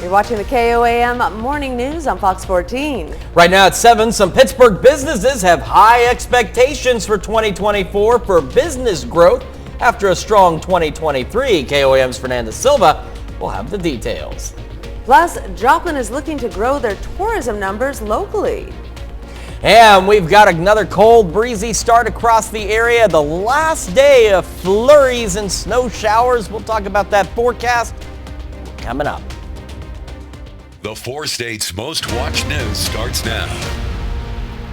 You're watching the KOAM Morning News on Fox 14. Right now at 7, some Pittsburgh businesses have high expectations for 2024 for business growth after a strong 2023. KOAM's Fernanda Silva will have the details. Plus, Joplin is looking to grow their tourism numbers locally. And we've got another cold, breezy start across the area. The last day of flurries and snow showers. We'll talk about that forecast coming up. The 4 states' most watched news starts now.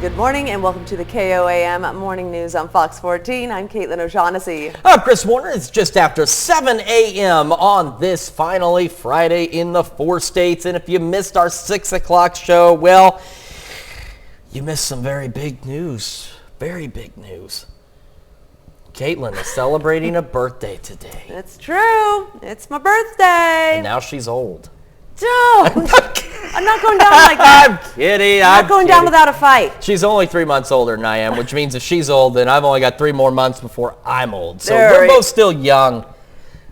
Good morning and welcome to the KOAM Morning News on Fox 14. I'm Caitlin O'Shaughnessy. I'm Chris Warner. It's just after 7 a.m. on this finally Friday in the 4 states. And if you missed our 6 o'clock show, well, you missed some very big news. Very big news. Caitlin is celebrating a birthday today. It's true. It's my birthday. And now she's old. Don't. I'm not going down like that. I'm kidding. I'm not going down without a fight. She's only 3 months older than I am, which means if she's old, then I've only got 3 more months before I'm old. So we're both still young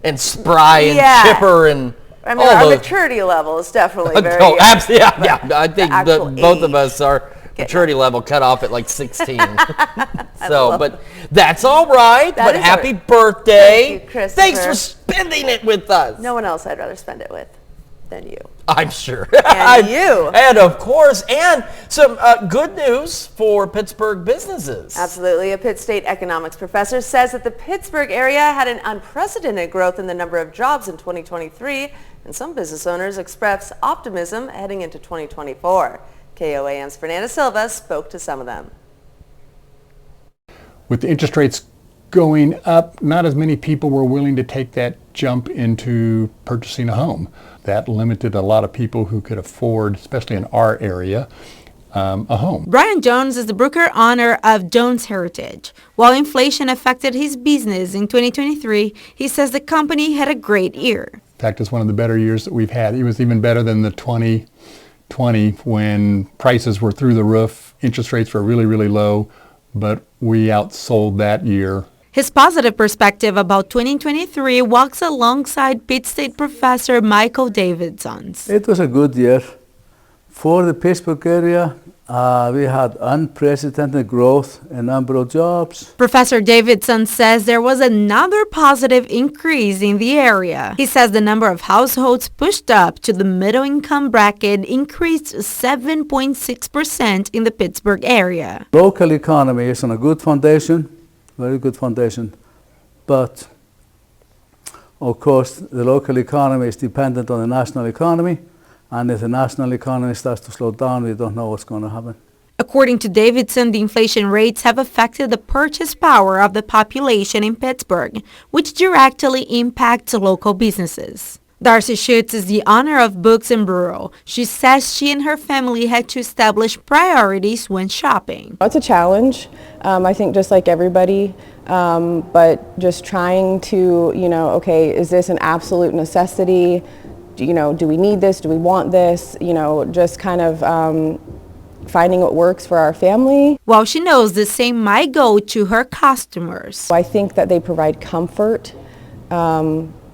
and spry and chipper and I mean, our maturity level is definitely very absolutely, yeah. I think both of us are maturity level cut off at like 16. So, but that's all right. But happy birthday. Thank you, Christopher. Thanks for spending it with us. No one else I'd rather spend it with than you. I'm sure. And you. And of course, and some good news for Pittsburgh businesses. Absolutely. A Pitt State economics professor says that the Pittsburgh area had an unprecedented growth in the number of jobs in 2023, and some business owners express optimism heading into 2024. KOAM's Fernanda Silva spoke to some of them. With the interest rates going up, not as many people were willing to take that jump into purchasing a home. That limited a lot of people who could afford, especially in our area, a home. Brian Jones is the broker owner of Jones Heritage. While inflation affected his business in 2023, he says the company had a great year. In fact, it's one of the better years that we've had. It was even better than the 2020 when prices were through the roof, interest rates were really, really low, but we outsold that year. His positive perspective about 2023 walks alongside Pitt State professor Michael Davidson's. It was a good year. For the Pittsburgh area, we had unprecedented growth in number of jobs. Professor Davidson says there was another positive increase in the area. He says the number of households pushed up to the middle income bracket increased 7.6% in the Pittsburgh area. Local economy is on a good foundation. Very good foundation, but of course the local economy is dependent on the national economy, and if the national economy starts to slow down, we don't know what's going to happen. According to Davidson, the inflation rates have affected the purchase power of the population in Pittsburgh, which directly impacts local businesses. Darcy Schutz is the owner of Books and Bureau. She says she and her family had to establish priorities when shopping. It's a challenge, I think, just like everybody, but just trying to, okay, is this an absolute necessity? Do we need this? Do we want this? Just kind of finding what works for our family. While she knows the same might go to her customers. I think that they provide comfort.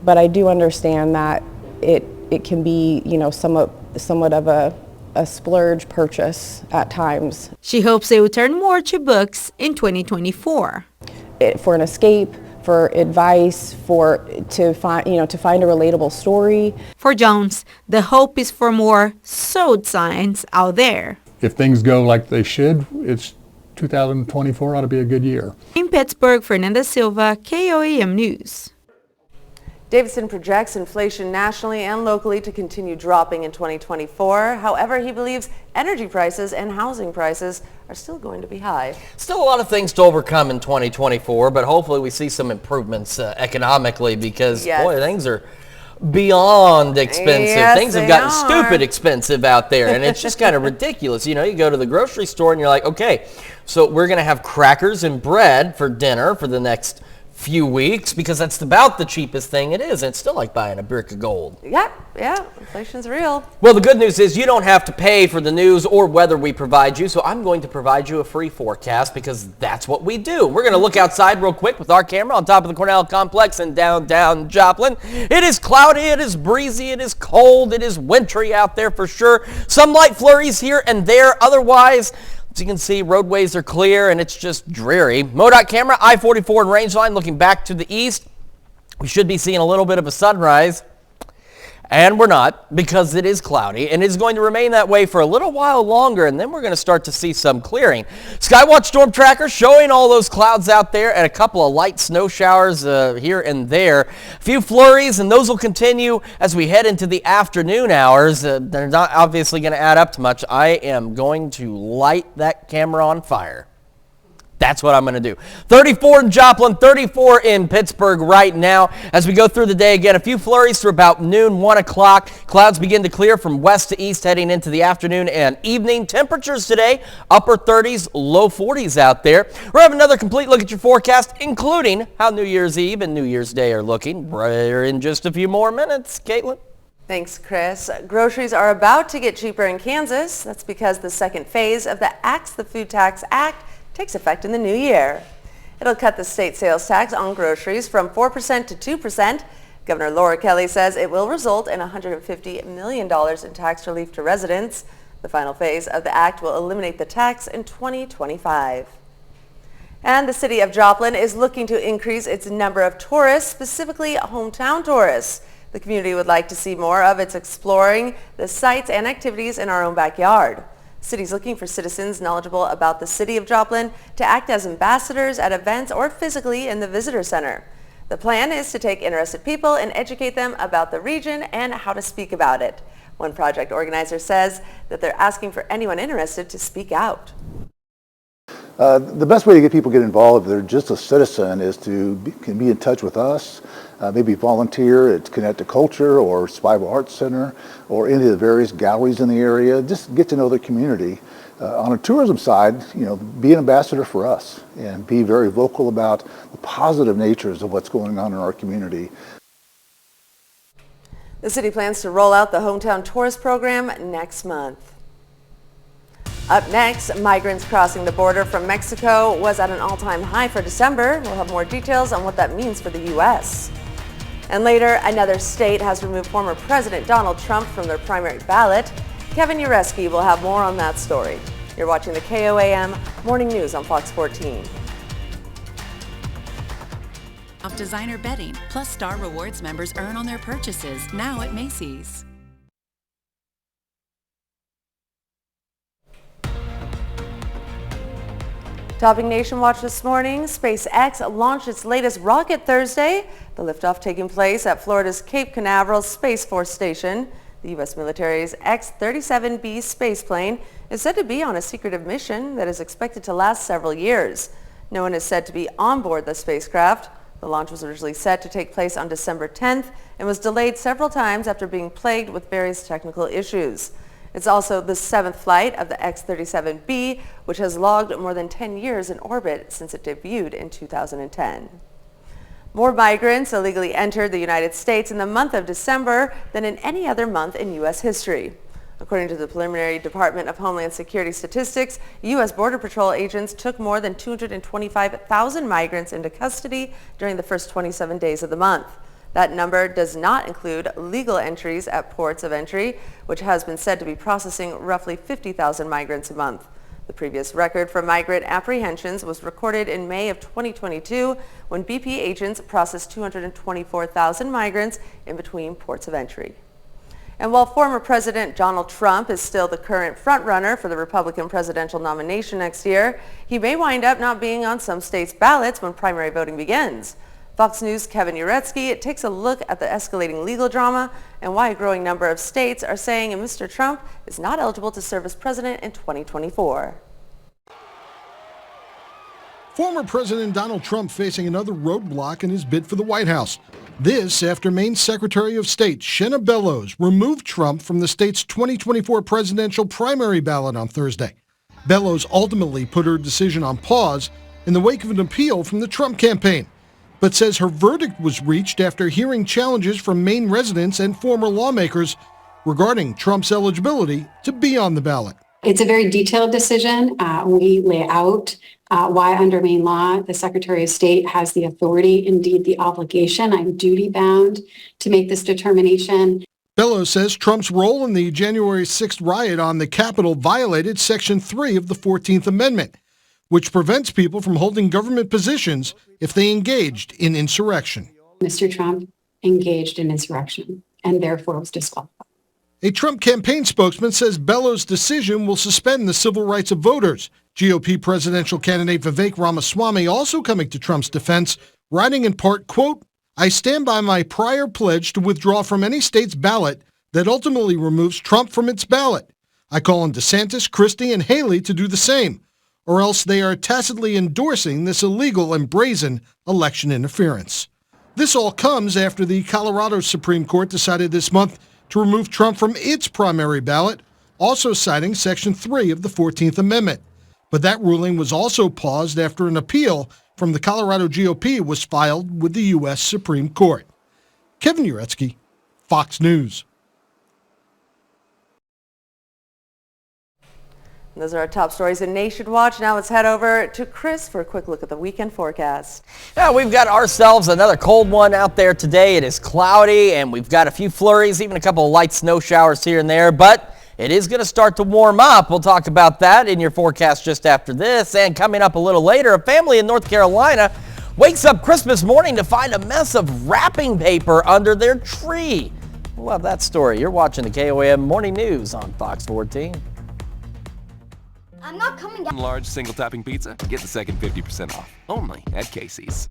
But I do understand that it can be, somewhat of a splurge purchase at times. She hopes they will turn more to books in 2024. For an escape, for advice, to find a relatable story. For Jones, the hope is for more sold signs out there. If things go like they should, 2024 ought to be a good year. In Pittsburgh, Fernanda Silva, KOAM News. Davidson projects inflation nationally and locally to continue dropping in 2024. However, he believes energy prices and housing prices are still going to be high. Still a lot of things to overcome in 2024, but hopefully we see some improvements economically because, boy, things are beyond expensive. Yes, things have gotten stupid expensive out there, and it's just kind of ridiculous. You go to the grocery store and you're like, okay, so we're going to have crackers and bread for dinner for the next few weeks because that's about the cheapest thing it is, and it's still like buying a brick of gold. Yeah, inflation's real. Well, the good news is you don't have to pay for the news or weather we provide you, so I'm going to provide you a free forecast because that's what we do. We're going to look outside real quick with our camera on top of the Cornell Complex in downtown Joplin. It is cloudy, it is breezy, it is cold, it is wintry out there for sure. Some light flurries here and there. Otherwise, as you can see, roadways are clear and it's just dreary. MoDOT camera, I-44 and Rangeline looking back to the east. We should be seeing a little bit of a sunrise. And we're not, because it is cloudy and it's going to remain that way for a little while longer, and then we're going to start to see some clearing. Skywatch Storm Tracker showing all those clouds out there and a couple of light snow showers here and there. A few flurries, and those will continue as we head into the afternoon hours. They're not obviously going to add up to much. I am going to light that camera on fire. That's what I'm going to do. 34 in Joplin, 34 in Pittsburgh right now. As we go through the day, again, a few flurries through about noon, 1 o'clock. Clouds begin to clear from west to east heading into the afternoon and evening. Temperatures today, upper 30s, low 40s out there. We'll have another complete look at your forecast, including how New Year's Eve and New Year's Day are looking. We're in just a few more minutes. Caitlin? Thanks, Chris. Groceries are about to get cheaper in Kansas. That's because the second phase of the Axe the Food Tax Act takes effect in the new year. It'll cut the state sales tax on groceries from 4% to 2%. Governor Laura Kelly says it will result in $150 million in tax relief to residents. The final phase of the act will eliminate the tax in 2025. And the city of Joplin is looking to increase its number of tourists, specifically hometown tourists. The community would like to see more of its exploring the sites and activities in our own backyard. The city's looking for citizens knowledgeable about the city of Joplin to act as ambassadors at events or physically in the visitor center. The plan is to take interested people and educate them about the region and how to speak about it. One project organizer says that they're asking for anyone interested to speak out. The best way to get people to get involved if they're just a citizen is to be in touch with us, maybe volunteer at Connect to Culture or Survival Arts Center or any of the various galleries in the area. Just get to know the community. On a tourism side, be an ambassador for us and be very vocal about the positive natures of what's going on in our community. The city plans to roll out the Hometown Tourist Program next month. Up next, migrants crossing the border from Mexico was at an all-time high for December. We'll have more details on what that means for the U.S. And later, another state has removed former President Donald Trump from their primary ballot. Kevin Ureski will have more on that story. You're watching the KOAM Morning News on Fox 14. Of designer bedding, plus Star Rewards members earn on their purchases now at Macy's. Topping Nation Watch this morning, SpaceX launched its latest rocket Thursday, the liftoff taking place at Florida's Cape Canaveral Space Force Station. The U.S. military's X-37B spaceplane is said to be on a secretive mission that is expected to last several years. No one is said to be on board the spacecraft. The launch was originally set to take place on December 10th and was delayed several times after being plagued with various technical issues. It's also the seventh flight of the X-37B, which has logged more than 10 years in orbit since it debuted in 2010. More migrants illegally entered the United States in the month of December than in any other month in U.S. history. According to the preliminary Department of Homeland Security statistics, U.S. Border Patrol agents took more than 225,000 migrants into custody during the first 27 days of the month. That number does not include legal entries at ports of entry, which has been said to be processing roughly 50,000 migrants a month. The previous record for migrant apprehensions was recorded in May of 2022 when BP agents processed 224,000 migrants in between ports of entry. And while former President Donald Trump is still the current frontrunner for the Republican presidential nomination next year, he may wind up not being on some states' ballots when primary voting begins. Fox News' Kevin Ureski takes a look at the escalating legal drama and why a growing number of states are saying Mr. Trump is not eligible to serve as president in 2024. Former President Donald Trump facing another roadblock in his bid for the White House. This after Maine Secretary of State Shenna Bellows removed Trump from the state's 2024 presidential primary ballot on Thursday. Bellows ultimately put her decision on pause in the wake of an appeal from the Trump campaign. but says her verdict was reached after hearing challenges from Maine residents and former lawmakers regarding Trump's eligibility to be on the ballot. It's a very detailed decision. We lay out why under Maine law, the Secretary of State has the authority, indeed the obligation, I'm duty bound to make this determination. Bellows says Trump's role in the January 6th riot on the Capitol violated Section 3 of the 14th Amendment, which prevents people from holding government positions if they engaged in insurrection. Mr. Trump engaged in insurrection and therefore was disqualified. A Trump campaign spokesman says Bellows' decision will suspend the civil rights of voters. GOP presidential candidate Vivek Ramaswamy also coming to Trump's defense, writing in part, quote, "I stand by my prior pledge to withdraw from any state's ballot that ultimately removes Trump from its ballot. I call on DeSantis, Christie, and Haley to do the same, or else they are tacitly endorsing this illegal and brazen election interference." This all comes after the Colorado Supreme Court decided this month to remove Trump from its primary ballot, also citing Section 3 of the 14th Amendment. But that ruling was also paused after an appeal from the Colorado GOP was filed with the U.S. Supreme Court. Kevin Uretsky, Fox News. Those are our top stories in Nation Watch. Now let's head over to Chris for a quick look at the weekend forecast. Yeah, we've got ourselves another cold one out there today. It is cloudy, and we've got a few flurries, even a couple of light snow showers here and there, but it is going to start to warm up. We'll talk about that in your forecast just after this. And coming up a little later, a family in North Carolina wakes up Christmas morning to find a mess of wrapping paper under their tree. We'll have that story. You're watching the KOAM Morning News on Fox 14. I'm not coming down. Large single topping pizza? Get the second 50% off. Only at Casey's.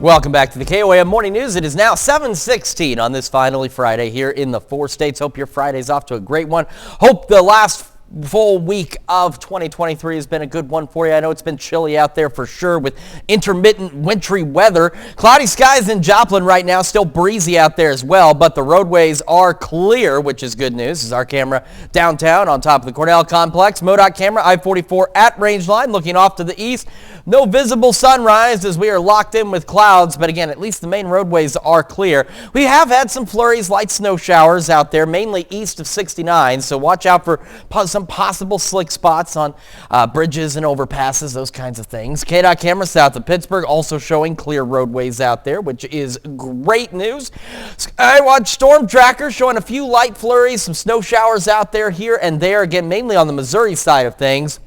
Welcome back to the KOAM Morning News. It is now 7:16 on this finally Friday here in the 4 states. Hope your Friday's off to a great one. Hope the last full week of 2023 has been a good one for you. I know it's been chilly out there for sure with intermittent wintry weather. Cloudy skies in Joplin right now, still breezy out there as well, but the roadways are clear, which is good news. This is our camera downtown on top of the Cornell complex. MoDOT camera I-44 at Rangeline looking off to the east. No visible sunrise as we are locked in with clouds, but again, at least the main roadways are clear. We have had some flurries, light snow showers out there, mainly east of 69, so watch out for some possible slick spots on bridges and overpasses, those kinds of things. KDOT camera south of Pittsburgh also showing clear roadways out there, which is great news. Skywatch Storm Tracker showing a few light flurries, some snow showers out there here and there, again, mainly on the Missouri side of things.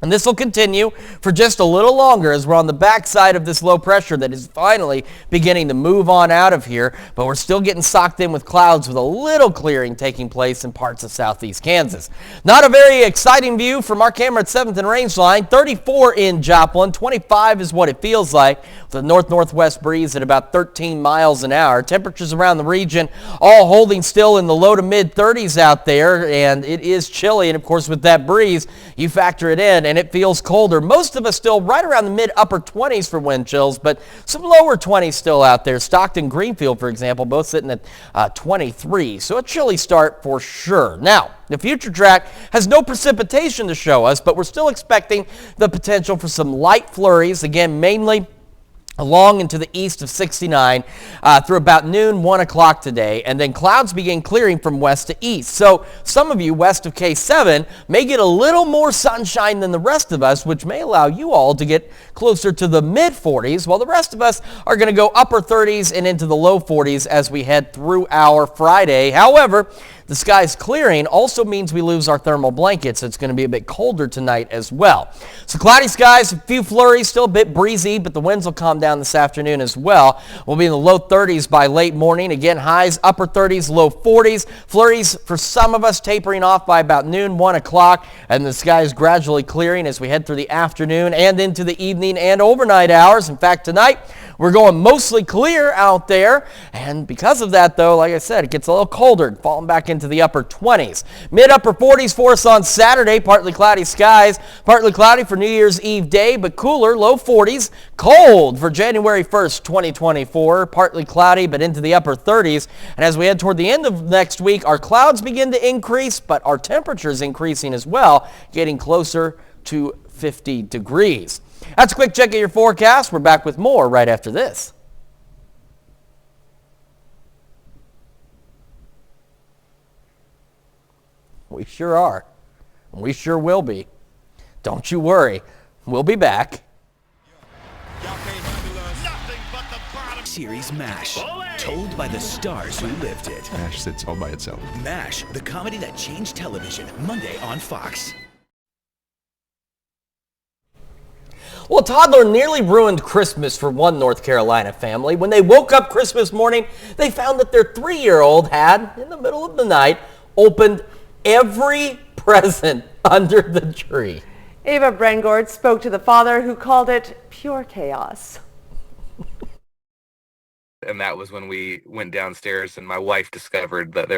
And this will continue for just a little longer as we're on the backside of this low pressure that is finally beginning to move on out of here. But we're still getting socked in with clouds with a little clearing taking place in parts of southeast Kansas. Not a very exciting view from our camera at 7th and Rangeline. 34 in Joplin. 25 is what it feels like with a north-northwest breeze at about 13 miles an hour. Temperatures around the region all holding still in the low to mid 30s out there. And it is chilly. And of course with that breeze, you factor it in and it feels colder. Most of us still right around the mid-upper 20s for wind chills, but some lower 20s still out there. Stockton, Greenfield, for example, both sitting at 23. So a chilly start for sure. Now, the future track has no precipitation to show us, but we're still expecting the potential for some light flurries, again, mainly along into the east of 69 through about noon, 1 o'clock today, and then clouds begin clearing from west to east. So some of you west of K7 may get a little more sunshine than the rest of us, which may allow you all to get closer to the mid-40s, while the rest of us are going to go upper 30s and into the low 40s as we head through our Friday. However, the sky's clearing also means we lose our thermal blankets. So it's going to be a bit colder tonight as well. So cloudy skies, a few flurries, still a bit breezy, but the winds will calm down this afternoon as well. We'll be in the low 30s by late morning. Again, highs upper 30s, low 40s. Flurries for some of us tapering off by about noon, 1 o'clock, and the sky is gradually clearing as we head through the afternoon and into the evening and overnight hours. In fact, tonight we're going mostly clear out there, and because of that, though, like I said, it gets a little colder, falling back into the upper 20s. Mid-upper 40s for us on Saturday, partly cloudy skies, partly cloudy for New Year's Eve day, but cooler, low 40s. Cold for January 1st, 2024, partly cloudy, but into the upper 30s. And as we head toward the end of next week, our clouds begin to increase, but our temperatures increasing as well, getting closer to 50 degrees. That's a quick check of your forecast. We're back with more right after this. We sure are. We sure will be. Don't you worry. We'll be back. Series MASH, told by the stars who lived it. MASH sits all by itself. MASH, the comedy that changed television, Monday on Fox. Well, a toddler nearly ruined Christmas for one North Carolina family. When they woke up Christmas morning, they found that their 3-year-old had, in the middle of the night, opened every present under the tree. Ava Brengord spoke to the father, who called it pure chaos. And that was when we went downstairs and my wife discovered that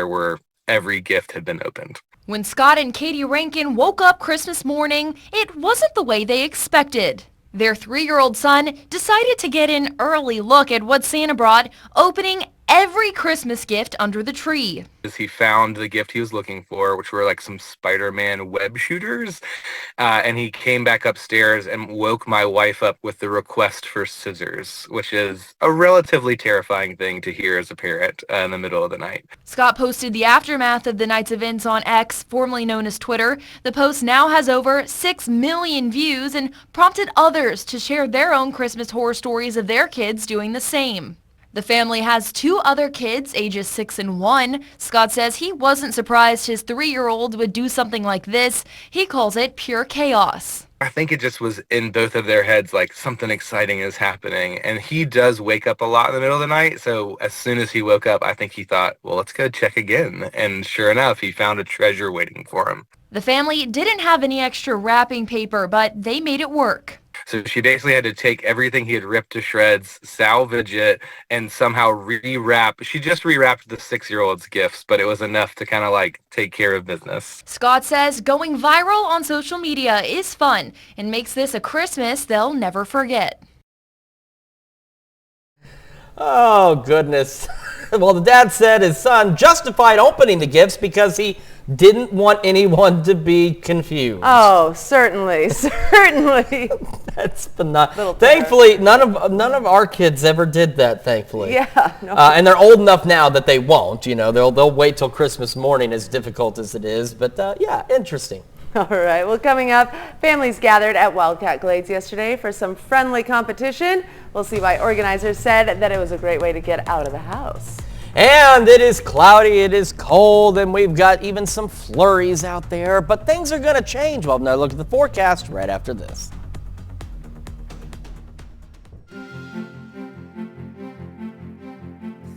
every gift had been opened. When Scott and Katie Rankin woke up Christmas morning, it wasn't the way they expected. Their 3-year-old son decided to get an early look at what Santa brought, opening every Christmas gift under the tree. He found the gift he was looking for, which were like some Spider-Man web shooters, and he came back upstairs and woke my wife up with the request for scissors, which is a relatively terrifying thing to hear as a parent in the middle of the night. Scott posted the aftermath of the night's events on X, formerly known as Twitter. The post now has over 6 million views and prompted others to share their own Christmas horror stories of their kids doing the same. The family has 2 other kids, ages 6 and 1. Scott says he wasn't surprised his 3-year-old would do something like this. He calls it pure chaos. I think it just was in both of their heads like something exciting is happening. And he does wake up a lot in the middle of the night. So as soon as he woke up, I think he thought, well, let's go check again. And sure enough, he found a treasure waiting for him. The family didn't have any extra wrapping paper, but they made it work. So she basically had to take everything he had ripped to shreds, salvage it, and somehow rewrap. She just rewrapped the 6-year-old's gifts, but it was enough to kind of like take care of business. Scott says going viral on social media is fun and makes this a Christmas they'll never forget. Oh, goodness. Well, the dad said his son justified opening the gifts because he didn't want anyone to be confused. Oh, certainly, certainly. That's phenomenal. Thankfully, none of our kids ever did that, thankfully. Yeah. No. And they're old enough now that they won't. You know, they'll wait till Christmas morning, as difficult as it is. But yeah, interesting. All right. Well, coming up, families gathered at Wildcat Glades yesterday for some friendly competition. We'll see why organizers said that it was a great way to get out of the house. And it is cloudy, it is cold, and we've got even some flurries out there. But things are going to change. Well, now look at the forecast right after this.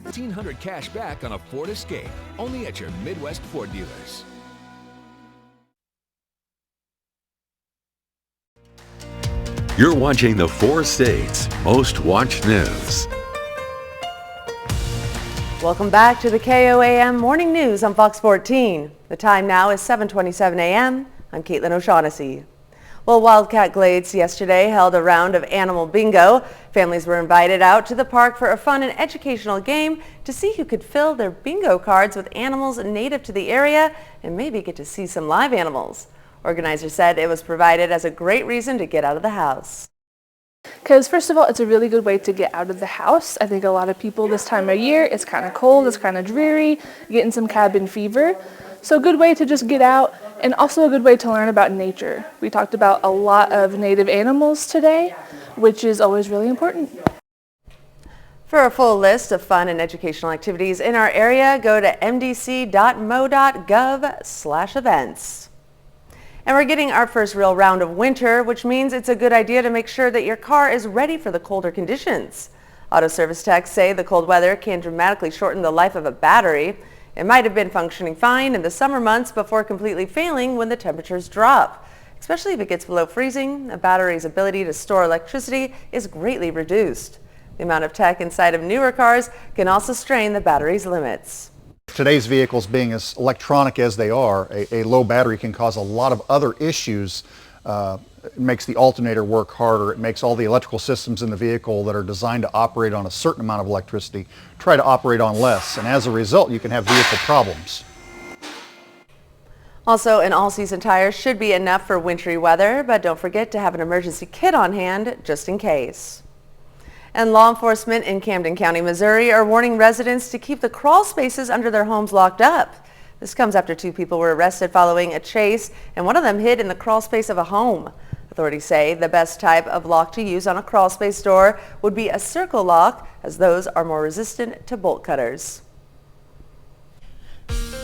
$1,500 cash back on a Ford Escape, only at your Midwest Ford dealers. You're watching the 4 states' most watched news. Welcome back to the KOAM Morning News on Fox 14. The time now is 7:27 a.m. I'm Caitlin O'Shaughnessy. Well, Wildcat Glades yesterday held a round of animal bingo. Families were invited out to the park for a fun and educational game to see who could fill their bingo cards with animals native to the area and maybe get to see some live animals. Organizers said it was provided as a great reason to get out of the house. Because first of all, it's a really good way to get out of the house. I think a lot of people this time of year, it's kind of cold, it's kind of dreary, getting some cabin fever. So a good way to just get out, and also a good way to learn about nature. We talked about a lot of native animals today, which is always really important. For a full list of fun and educational activities in our area, go to mdc.mo.gov/events. And we're getting our first real round of winter, which means it's a good idea to make sure that your car is ready for the colder conditions. Auto service techs say the cold weather can dramatically shorten the life of a battery. It might have been functioning fine in the summer months before completely failing when the temperatures drop. Especially if it gets below freezing, a battery's ability to store electricity is greatly reduced. The amount of tech inside of newer cars can also strain the battery's limits. Today's vehicles being as electronic as they are, a low battery can cause a lot of other issues. It makes the alternator work harder. It makes all the electrical systems in the vehicle that are designed to operate on a certain amount of electricity try to operate on less. And as a result, you can have vehicle problems. Also, an all-season tire should be enough for wintry weather, but don't forget to have an emergency kit on hand just in case. And law enforcement in Camden County, Missouri are warning residents to keep the crawl spaces under their homes locked up. This comes after 2 people were arrested following a chase, and one of them hid in the crawl space of a home. Authorities say the best type of lock to use on a crawl space door would be a circle lock, as those are more resistant to bolt cutters.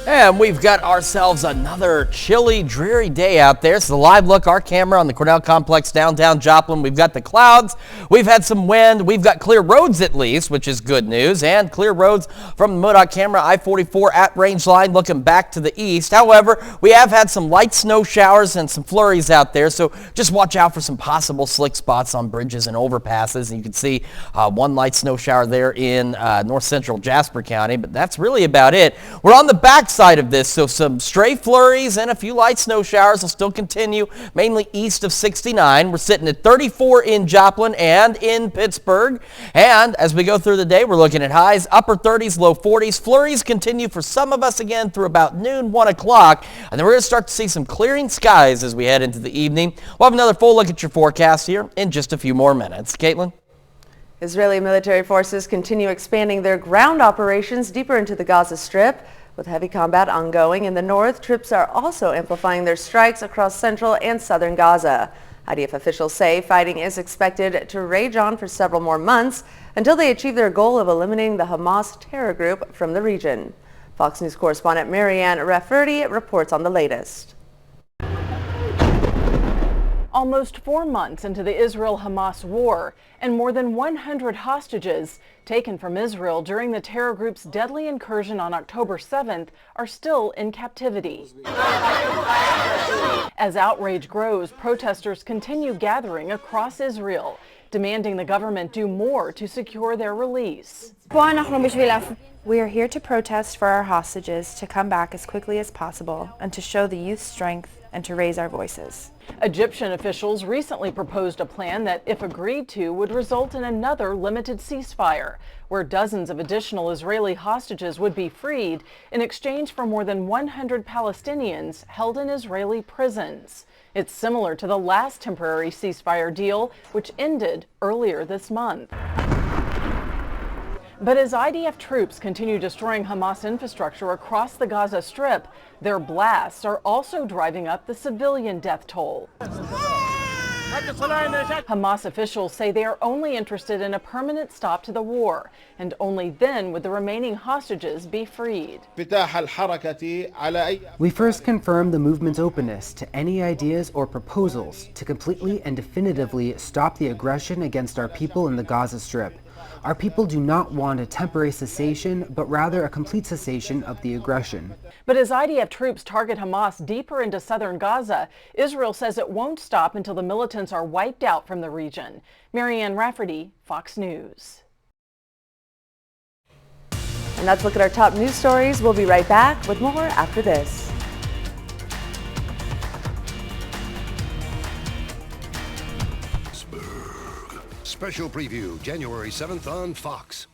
And we've got ourselves another chilly, dreary day out there. So the live look, our camera on the Cornell Complex downtown Joplin. We've got the clouds. We've had some wind. We've got clear roads at least, which is good news. And clear roads from the MoDOT camera, I-44 at range line looking back to the east. However, we have had some light snow showers and some flurries out there. So just watch out for some possible slick spots on bridges and overpasses. And you can see one light snow shower there in north central Jasper County. But that's really about it. We're on the back side of this, so some stray flurries and a few light snow showers will still continue, mainly east of 69. We're sitting at 34 in Joplin and in Pittsburgh. And as we go through the day, we're looking at highs, upper 30s, low 40s. Flurries continue for some of us again through about noon, 1 o'clock. And then we're going to start to see some clearing skies as we head into the evening. We'll have another full look at your forecast here in just a few more minutes. Caitlin? Israeli military forces continue expanding their ground operations deeper into the Gaza Strip. With heavy combat ongoing in the north, troops are also amplifying their strikes across central and southern Gaza. IDF officials say fighting is expected to rage on for several more months until they achieve their goal of eliminating the Hamas terror group from the region. Fox News correspondent Marianne Rafferty reports on the latest. Almost 4 months into the Israel-Hamas war, and more than 100 hostages taken from Israel during the terror group's deadly incursion on October 7th are still in captivity. As outrage grows, protesters continue gathering across Israel, demanding the government do more to secure their release. We are here to protest for our hostages to come back as quickly as possible and to show the youth's strength and to raise our voices. Egyptian officials recently proposed a plan that, if agreed to, would result in another limited ceasefire, where dozens of additional Israeli hostages would be freed in exchange for more than 100 Palestinians held in Israeli prisons. It's similar to the last temporary ceasefire deal, which ended earlier this month. But as IDF troops continue destroying Hamas infrastructure across the Gaza Strip, their blasts are also driving up the civilian death toll. Hamas officials say they are only interested in a permanent stop to the war, and only then would the remaining hostages be freed. We first confirm the movement's openness to any ideas or proposals to completely and definitively stop the aggression against our people in the Gaza Strip. Our people do not want a temporary cessation, but rather a complete cessation of the aggression. But as IDF troops target Hamas deeper into southern Gaza, Israel says it won't stop until the militants are wiped out from the region. Marianne Rafferty, Fox News. And that's a look at our top news stories. We'll be right back with more after this. Special preview, January 7th on Fox.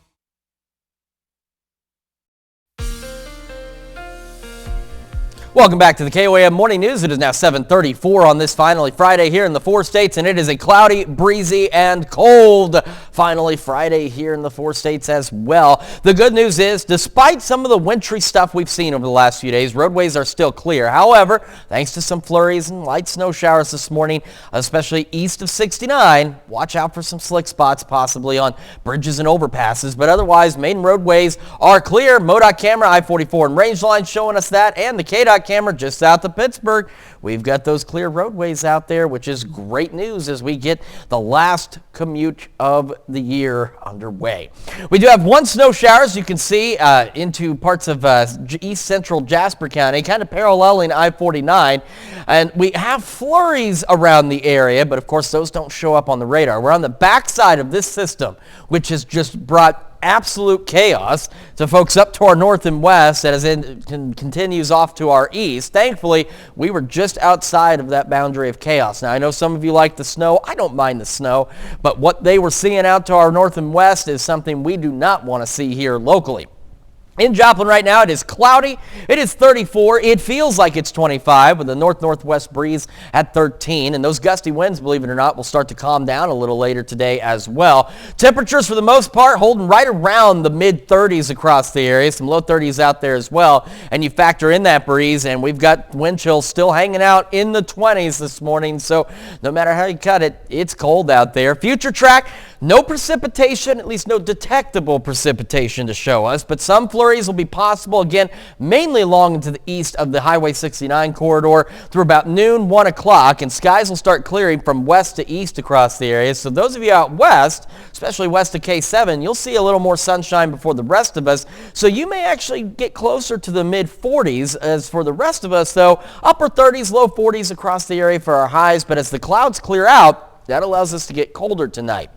Welcome back to the KOAM Morning News. It is now 7:34 on this finally Friday here in the 4 states, and it is a cloudy, breezy, and cold finally Friday here in the 4 states as well. The good news is, despite some of the wintry stuff we've seen over the last few days, roadways are still clear. However, thanks to some flurries and light snow showers this morning, especially east of 69, watch out for some slick spots possibly on bridges and overpasses. But otherwise, main roadways are clear. MoDOT camera, I-44 and range line showing us that, and the KDOT camera just south of Pittsburgh. We've got those clear roadways out there, which is great news as we get the last commute of the year underway. We do have one snow shower, as you can see, into parts of east central Jasper County, kind of paralleling I-49. And we have flurries around the area, but of course those don't show up on the radar. We're on the backside of this system, which has just brought absolute chaos to folks up to our north and west as it continues off to our east. Thankfully, we were just outside of that boundary of chaos. Now, I know some of you like the snow. I don't mind the snow, but what they were seeing out to our north and west is something we do not want to see here locally. In Joplin right now, it is cloudy. It is 34. It feels like it's 25 with a north-northwest breeze at 13. And those gusty winds, believe it or not, will start to calm down a little later today as well. Temperatures, for the most part, holding right around the mid-30s across the area. Some low 30s out there as well. And you factor in that breeze, and we've got wind chills still hanging out in the 20s this morning. So no matter how you cut it, it's cold out there. Future track, no precipitation, at least no detectable precipitation to show us, but some flurries will be possible again, mainly along to the east of the Highway 69 corridor through about noon, 1 o'clock, and skies will start clearing from west to east across the area. So those of you out west, especially west of K7, you'll see a little more sunshine before the rest of us. So you may actually get closer to the mid 40s. As for the rest of us, though, upper 30s, low 40s across the area for our highs. But as the clouds clear out, that allows us to get colder tonight.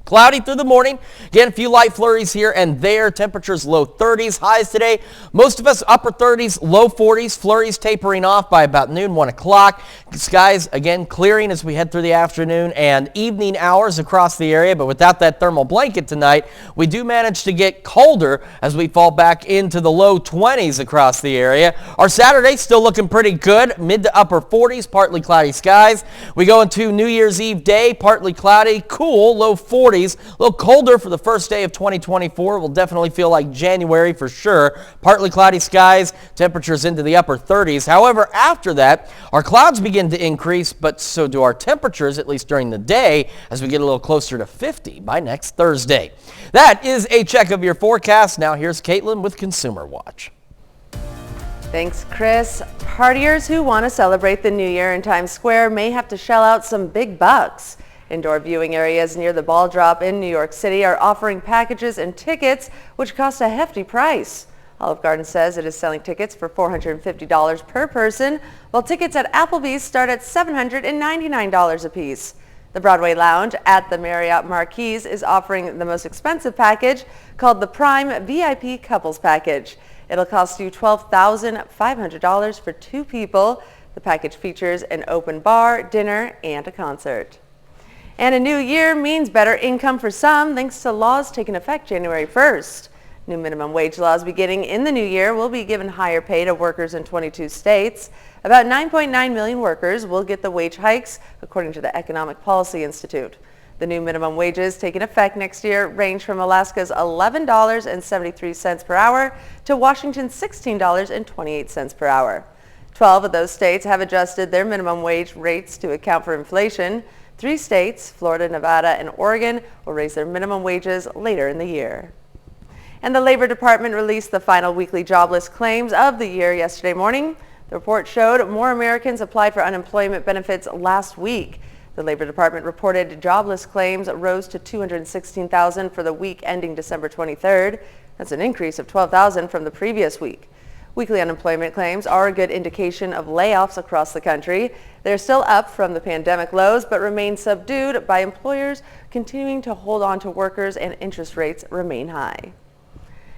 Cloudy through the morning. Again, a few light flurries here and there. Temperatures low 30s. Highs today, most of us upper 30s, low 40s. Flurries tapering off by about noon, 1 o'clock. Skies, again, clearing as we head through the afternoon and evening hours across the area. But without that thermal blanket tonight, we do manage to get colder as we fall back into the low 20s across the area. Our Saturday still looking pretty good. Mid to upper 40s, partly cloudy skies. We go into New Year's Eve day, partly cloudy, cool, low 40s. A little colder for the first day of 2024. Will definitely feel like January for sure. Partly cloudy skies, temperatures into the upper 30s. However, after that, our clouds begin to increase, but so do our temperatures, at least during the day, as we get a little closer to 50 by next Thursday. That is a check of your forecast. Now here's Caitlin with Consumer Watch. Thanks, Chris. Partiers who want to celebrate the new year in Times Square may have to shell out some big bucks. Indoor viewing areas near the ball drop in New York City are offering packages and tickets which cost a hefty price. Olive Garden says it is selling tickets for $450 per person, while tickets at Applebee's start at $799 apiece. The Broadway Lounge at the Marriott Marquis is offering the most expensive package called the Prime VIP Couples Package. It'll cost you $12,500 for 2 people. The package features an open bar, dinner, and a concert. And a new year means better income for some thanks to laws taking effect January 1st. New minimum wage laws beginning in the new year will be given higher pay to workers in 22 states. About 9.9 million workers will get the wage hikes, according to the Economic Policy Institute. The new minimum wages taking effect next year range from Alaska's $11.73 per hour to Washington's $16.28 per hour. 12 of those states have adjusted their minimum wage rates to account for inflation. 3 states, Florida, Nevada, and Oregon, will raise their minimum wages later in the year. And the Labor Department released the final weekly jobless claims of the year yesterday morning. The report showed more Americans applied for unemployment benefits last week. The Labor Department reported jobless claims rose to 216,000 for the week ending December 23rd. That's an increase of 12,000 from the previous week. Weekly unemployment claims are a good indication of layoffs across the country. They're still up from the pandemic lows, but remain subdued by employers continuing to hold on to workers, and interest rates remain high.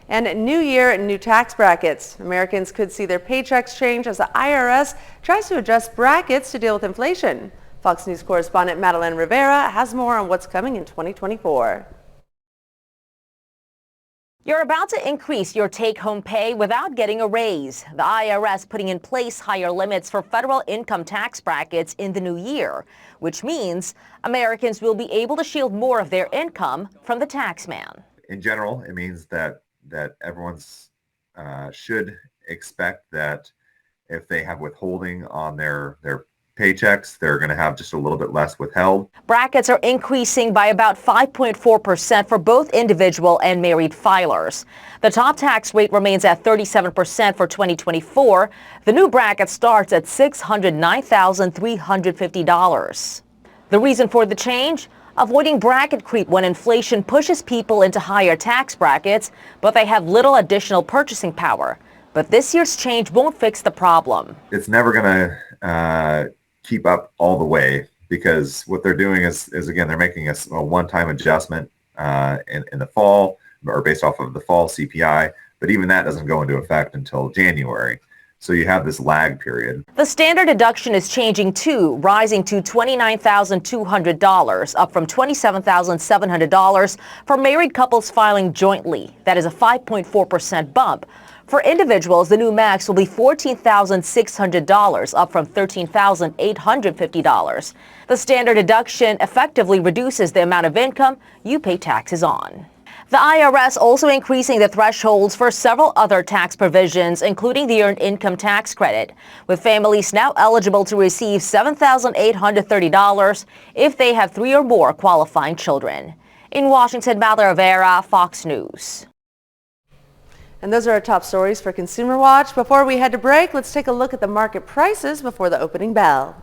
And new year, new tax brackets. Americans could see their paychecks change as the IRS tries to adjust brackets to deal with inflation. Fox News correspondent Madeline Rivera has more on what's coming in 2024. You're about to increase your take-home pay without getting a raise. The IRS putting in place higher limits for federal income tax brackets in the new year, which means Americans will be able to shield more of their income from the tax man. In general, it means that everyone's should expect that if they have withholding on their paychecks, they're going to have just a little bit less withheld. Brackets are increasing by about 5.4% for both individual and married filers. The top tax rate remains at 37% for 2024. The new bracket starts at $609,350. The reason for the change? Avoiding bracket creep when inflation pushes people into higher tax brackets, but they have little additional purchasing power. But this year's change won't fix the problem. It's never going to keep up all the way, because what they're doing is again, they're making a one-time adjustment in the fall, or based off of the fall CPI, but even that doesn't go into effect until January. So you have this lag period. The standard deduction is changing too, rising to $29,200, up from $27,700 for married couples filing jointly. That is a 5.4% bump. For individuals, the new max will be $14,600, up from $13,850. The standard deduction effectively reduces the amount of income you pay taxes on. The IRS also increasing the thresholds for several other tax provisions, including the Earned Income Tax Credit, with families now eligible to receive $7,830 if they have 3 or more qualifying children. In Washington, Mallory Rivera, Fox News. And those are our top stories for Consumer Watch. Before we head to break, let's take a look at the market prices before the opening bell.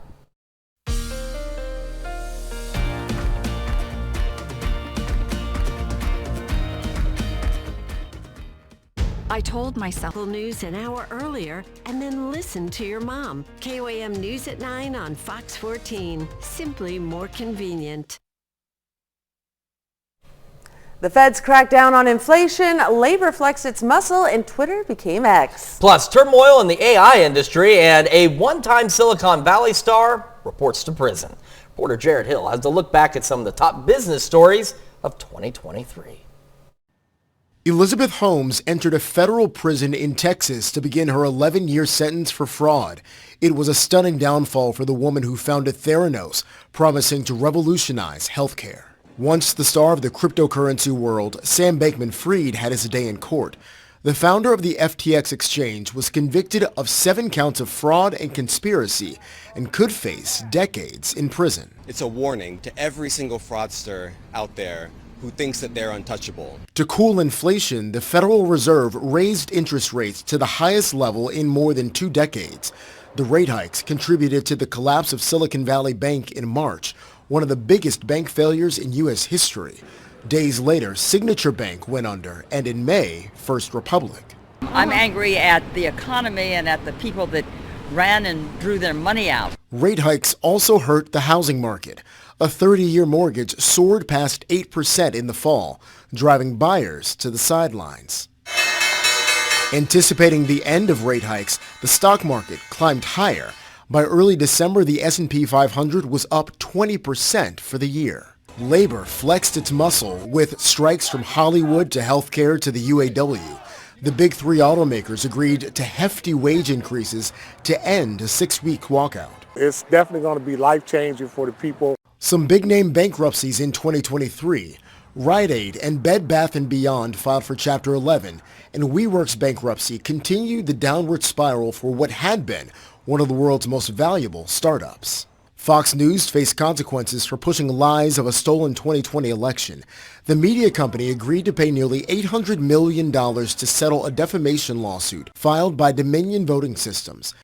I told myself news an hour earlier and then listened to your mom. KOAM News at 9 on Fox 14. Simply more convenient. The Fed's crackdown on inflation, labor flexed its muscle, and Twitter became X. Plus, turmoil in the AI industry and a one-time Silicon Valley star reports to prison. Reporter Jared Hill has to look back at some of the top business stories of 2023. Elizabeth Holmes entered a federal prison in Texas to begin her 11-year sentence for fraud. It was a stunning downfall for the woman who founded Theranos, promising to revolutionize healthcare. Once the star of the cryptocurrency world, Sam Bankman-Fried had his day in court. The founder of the FTX exchange was convicted of 7 counts of fraud and conspiracy and could face decades in prison. It's a warning to every single fraudster out there who thinks that they're untouchable. To cool inflation, the Federal Reserve raised interest rates to the highest level in more than 2 decades. The rate hikes contributed to the collapse of Silicon Valley Bank in March, one of the biggest bank failures in U.S. history. Days later, Signature Bank went under, and in May, First Republic. I'm angry at the economy and at the people that ran and drew their money out. Rate hikes also hurt the housing market. A 30-year mortgage soared past 8% in the fall, driving buyers to the sidelines. Anticipating the end of rate hikes, the stock market climbed higher. By early December, the S&P 500 was up 20% for the year. Labor flexed its muscle with strikes from Hollywood to healthcare to the UAW. The big 3 automakers agreed to hefty wage increases to end a 6-week walkout. It's definitely going to be life-changing for the people. Some big-name bankruptcies in 2023. Rite Aid and Bed Bath & Beyond filed for Chapter 11, and WeWork's bankruptcy continued the downward spiral for what had been one of the world's most valuable startups. Fox News faced consequences for pushing lies of a stolen 2020 election. The media company agreed to pay nearly $800 million to settle a defamation lawsuit filed by Dominion Voting Systems.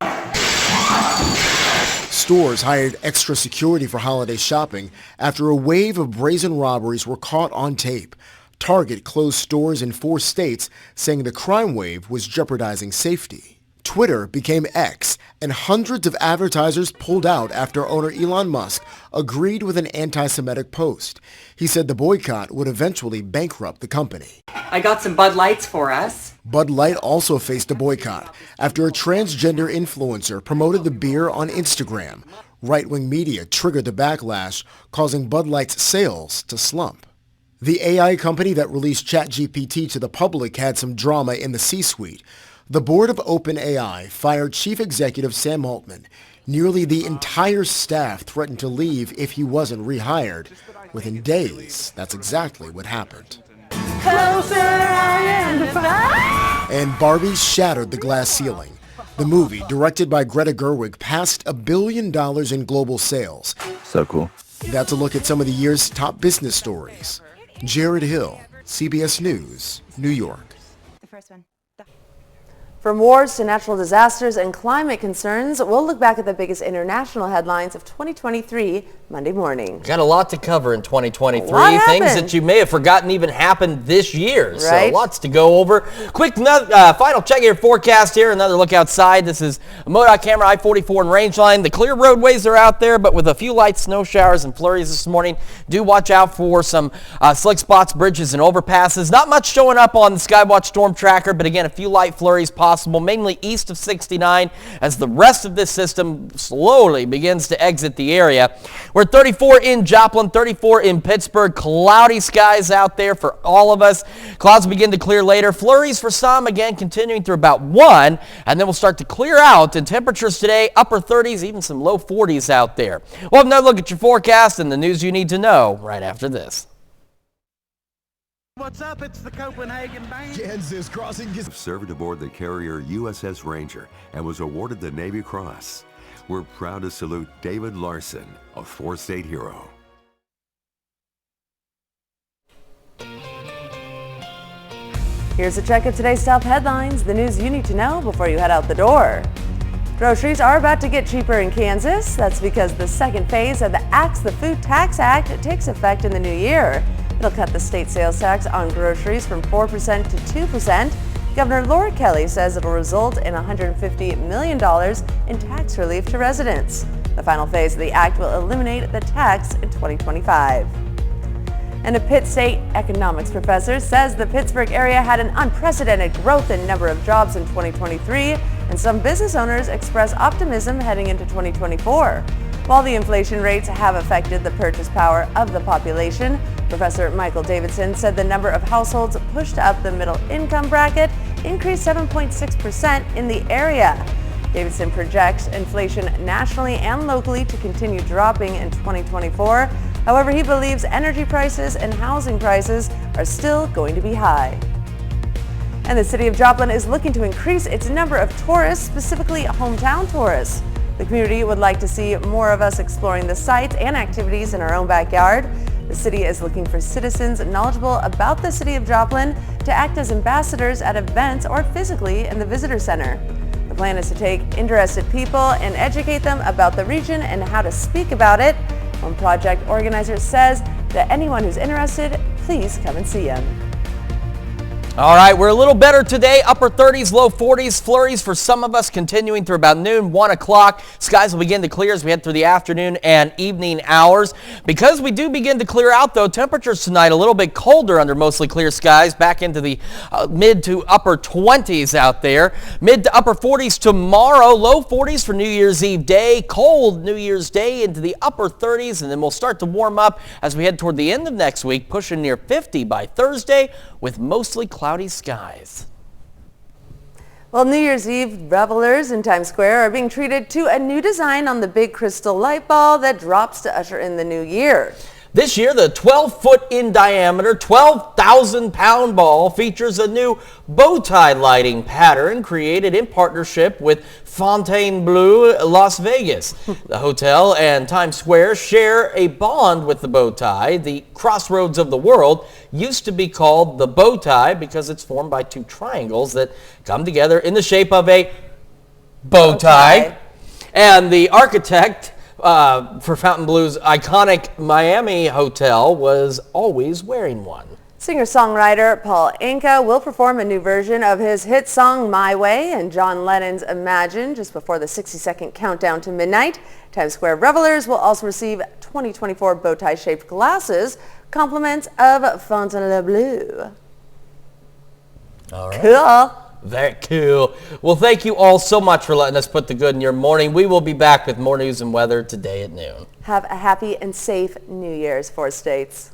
Stores hired extra security for holiday shopping after a wave of brazen robberies were caught on tape. Target closed stores in 4 states, saying the crime wave was jeopardizing safety. Twitter became X, and hundreds of advertisers pulled out after owner Elon Musk agreed with an anti-Semitic post. He said the boycott would eventually bankrupt the company. I got some Bud Lights for us. Bud Light also faced a boycott after a transgender influencer promoted the beer on Instagram. Right-wing media triggered the backlash, causing Bud Light's sales to slump. The AI company that released ChatGPT to the public had some drama in the C-suite. The board of OpenAI fired Chief Executive Sam Altman. Nearly the entire staff threatened to leave if he wasn't rehired. Within days, that's exactly what happened. Closer I am to find. And Barbie shattered the glass ceiling. The movie, directed by Greta Gerwig, passed $1 billion in global sales. So cool. That's a look at some of the year's top business stories. Jared Hill, CBS News, New York. The first one. From wars to natural disasters and climate concerns, we'll look back at the biggest international headlines of 2023 Monday morning. Got a lot to cover in 2023. Things that you may have forgotten even happened this year. Right. So lots to go over. Quick final check of your forecast here. Another look outside. This is a MoDOT camera, I-44 and Rangeline. The clear roadways are out there, but with a few light snow showers and flurries this morning. Do watch out for some slick spots, bridges, and overpasses. Not much showing up on the Skywatch Storm Tracker, but again, a few light flurries possible possible, mainly east of 69, as the rest of this system slowly begins to exit the area. We're 34 in Joplin, 34 in Pittsburgh. Cloudy skies out there for all of us. Clouds begin to clear later. Flurries for some, again, continuing through about 1, and then we'll start to clear out. And temperatures today, upper 30s, even some low 40s out there. We'll have another look at your forecast and the news you need to know right after this. What's up? It's the Copenhagen Band. Kansas Crossing served aboard the carrier USS Ranger and was awarded the Navy Cross. We're proud to salute David Larson, a four-state hero. Here's a check of today's top headlines, the news you need to know before you head out the door. Groceries are about to get cheaper in Kansas. That's because the second phase of the Axe the Food Tax Act takes effect in the new year. It'll cut the state sales tax on groceries from 4% to 2%. Governor Laura Kelly says it'll result in $150 million in tax relief to residents. The final phase of the act will eliminate the tax in 2025. And a Pitt State economics professor says the Pittsburgh area had an unprecedented growth in number of jobs in 2023, and some business owners express optimism heading into 2024. While the inflation rates have affected the purchase power of the population, Professor Michael Davidson said the number of households pushed up the middle income bracket increased 7.6% in the area. Davidson projects inflation nationally and locally to continue dropping in 2024. However, he believes energy prices and housing prices are still going to be high. And the city of Joplin is looking to increase its number of tourists, specifically hometown tourists. The community would like to see more of us exploring the sites and activities in our own backyard. The city is looking for citizens knowledgeable about the city of Joplin to act as ambassadors at events or physically in the visitor center. The plan is to take interested people and educate them about the region and how to speak about it. One project organizer says that anyone who's interested, please come and see him. All right, we're a little better today. Upper 30s, low 40s. Flurries for some of us continuing through about noon, 1 o'clock. Skies will begin to clear as we head through the afternoon and evening hours. Because we do begin to clear out, though, temperatures tonight a little bit colder under mostly clear skies, back into the mid to upper 20s out there. Mid to upper 40s tomorrow, low 40s for New Year's Eve day. Cold New Year's Day into the upper 30s, and then we'll start to warm up as we head toward the end of next week, pushing near 50 by Thursday with mostly cloudy skies. Well, New Year's Eve revelers in Times Square are being treated to a new design on the big crystal light ball that drops to usher in the new year. This year, the 12-foot in diameter, 12,000-pound ball features a new bow tie lighting pattern created in partnership with Fontainebleau, Las Vegas. The hotel and Times Square share a bond with the bow tie. The crossroads of the world used to be called the bow tie because it's formed by two triangles that come together in the shape of a bow tie. And the architect for Fontainebleau's iconic Miami hotel was always wearing one. Singer-songwriter Paul Anka will perform a new version of his hit song My Way and John Lennon's Imagine just before the 60-second countdown to midnight. Times Square revelers will also receive 2024 bow tie shaped glasses, compliments of Fontainebleau. All right. Cool. Very cool. Well, thank you all so much for letting us put the good in your morning. We will be back with more news and weather today at noon. Have a happy and safe New Year's, 4 states.